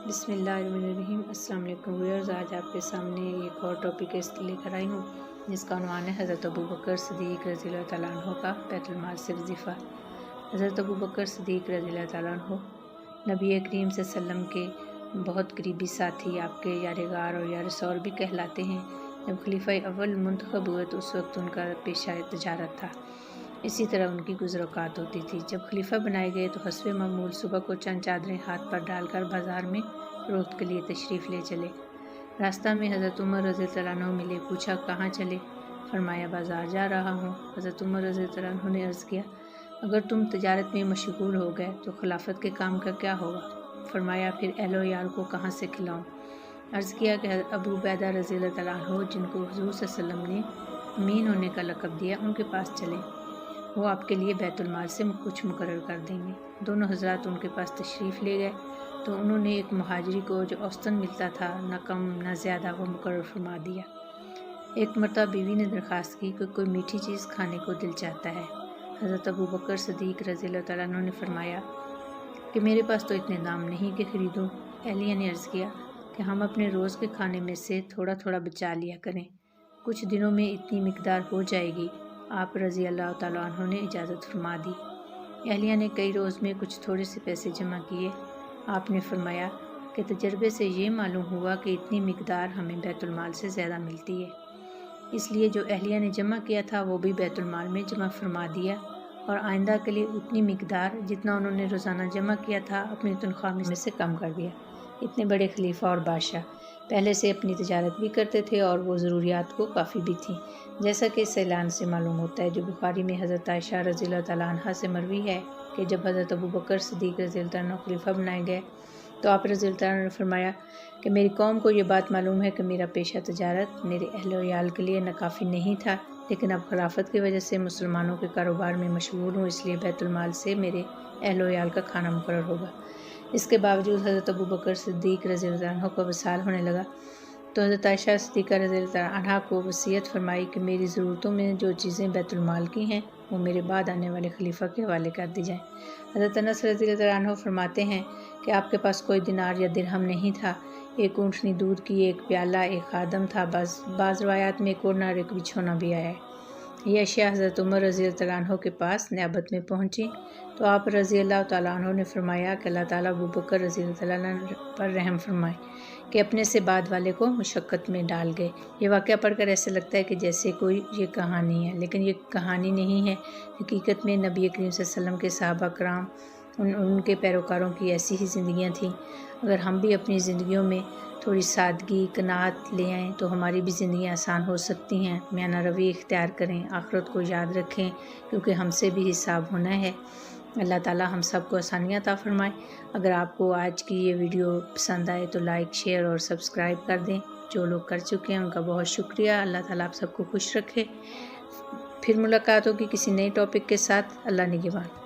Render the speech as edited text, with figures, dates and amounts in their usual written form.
بسم اللہ الرحمن الرحیم۔ السلام علیکم ویورز، آج آپ کے سامنے ایک اور ٹاپک لے کر آئی ہوں جس کا عنوان ہے حضرت ابوبکر صدیق رضی اللہ تعالیٰ عنہ کا بیت المال سے وظیفہ۔ حضرت ابوبکر صدیق رضی اللہ تعالیٰ عنہ نبی کریم صلی اللہ علیہ وسلم کے بہت قریبی ساتھی، آپ کے یارغار اور یارسول بھی کہلاتے ہیں۔ جب خلیفہ اول منتخب ہوئے تو اس وقت ان کا پیشہ تجارت تھا، اسی طرح ان کی گزر اوقات ہوتی تھی۔ جب خلیفہ بنائے گئے تو حسب معمول صبح کو چند چادریں ہاتھ پر ڈال کر بازار میں فروخت کے لیے تشریف لے چلے۔ راستہ میں حضرت عمر رضی اللہ عنہ ملے، پوچھا کہاں چلے؟ فرمایا بازار جا رہا ہوں۔ حضرت عمر رضی اللہ عنہ نے عرض کیا اگر تم تجارت میں مشغول ہو گئے تو خلافت کے کام کا کیا ہوگا؟ فرمایا پھر اہل و عیال کو کہاں سے کھلاؤں؟ عرض کیا کہ ابو عبیدہ رضی اللہ تعالیٰ عنہ جن کو حضور صلی اللہ علیہ وسلم نے امین ہونے کا لقب دیا ان کے پاس چلیں، وہ آپ کے لیے بیت المال سے کچھ مقرر کر دیں گے۔ دونوں حضرات ان کے پاس تشریف لے گئے تو انہوں نے ایک مہاجری کو جو اوسطاً ملتا تھا، نہ کم نہ زیادہ، وہ مقرر فرما دیا۔ ایک مرتبہ بیوی نے درخواست کی کہ کوئی میٹھی چیز کھانے کو دل چاہتا ہے۔ حضرت ابوبکر صدیق رضی اللہ تعالیٰ عنہ نے فرمایا کہ میرے پاس تو اتنے دام نہیں کہ خریدوں۔ اہلیہ نے عرض کیا کہ ہم اپنے روز کے کھانے میں سے تھوڑا تھوڑا بچا لیا کریں، کچھ دنوں میں اتنی مقدار ہو جائے گی۔ آپ رضی اللہ تعالیٰ عنہ نے اجازت فرما دی۔ اہلیہ نے کئی روز میں کچھ تھوڑے سے پیسے جمع کیے۔ آپ نے فرمایا کہ تجربے سے یہ معلوم ہوا کہ اتنی مقدار ہمیں بیت المال سے زیادہ ملتی ہے، اس لیے جو اہلیہ نے جمع کیا تھا وہ بھی بیت المال میں جمع فرما دیا، اور آئندہ کے لیے اتنی مقدار جتنا انہوں نے روزانہ جمع کیا تھا اپنی تنخواہ میں سے کم کر دیا۔ اتنے بڑے خلیفہ اور بادشاہ پہلے سے اپنی تجارت بھی کرتے تھے اور وہ ضروریات کو کافی بھی تھیں، جیسا کہ اس اعلان سے معلوم ہوتا ہے جو بخاری میں حضرت عائشہ رضی اللہ تعالیٰ عنہ سے مروی ہے کہ جب حضرت ابوبکر صدیق رضی اللہ عنہ خلیفہ بنائے گئے تو آپ رضی اللہ عنہ نے فرمایا کہ میری قوم کو یہ بات معلوم ہے کہ میرا پیشہ تجارت میرے اہل و عیال کے لیے ناکافی نہیں تھا، لیکن اب خلافت کی وجہ سے مسلمانوں کے کاروبار میں مشغول ہوں، اس لیے بیت المال سے میرے اہل و عیال کا کھانا مقرر ہوگا۔ اس کے باوجود حضرت ابوبکر صدیق رضی اللہ عنہ کا وصال ہونے لگا تو حضرت عائشہ صدیقہ رضی اللہ عنہا کو وصیت فرمائی کہ میری ضرورتوں میں جو چیزیں بیت المال کی ہیں وہ میرے بعد آنے والے خلیفہ کے حوالے کر دی جائیں۔ حضرت انس رضی اللہ عنہ فرماتے ہیں کہ آپ کے پاس کوئی دینار یا درہم نہیں تھا، ایک اونٹنی دودھ کی، ایک پیالہ، ایک خادم تھا، بعض روایات میں ایک اور ایک بچھونا بھی آیا ہے۔ یہ اشیاء حضرت عمر رضی اللہ عنہ کے پاس نیابت میں پہنچی تو آپ رضی اللہ تعالیٰ عنہ نے فرمایا کہ اللہ تعالیٰ ابوبکر رضی اللہ عنہ پر رحم فرمائے کہ اپنے سے بعد والے کو مشقت میں ڈال گئے۔ یہ واقعہ پڑھ کر ایسے لگتا ہے کہ جیسے کوئی یہ کہانی ہے، لیکن یہ کہانی نہیں ہے، حقیقت میں نبی کریم صلی اللہ علیہ وسلم کے صحابہ کرام ان کے پیروکاروں کی ایسی ہی زندگیاں تھیں۔ اگر ہم بھی اپنی زندگیوں میں تھوڑی سادگی، قناعت لے آئیں تو ہماری بھی زندگیاں آسان ہو سکتی ہیں۔ میانہ روی اختیار کریں، آخرت کو یاد رکھیں، کیونکہ ہم سے بھی حساب ہونا ہے۔ اللہ تعالیٰ ہم سب کو آسانیاں عطا فرمائے۔ اگر آپ کو آج کی یہ ویڈیو پسند آئے تو لائک، شیئر اور سبسکرائب کر دیں۔ جو لوگ کر چکے ہیں ان کا بہت شکریہ۔ اللہ تعالیٰ آپ سب کو خوش رکھے۔ پھر ملاقات ہوگی کسی نئے ٹاپک کے ساتھ۔ اللہ نگہبان۔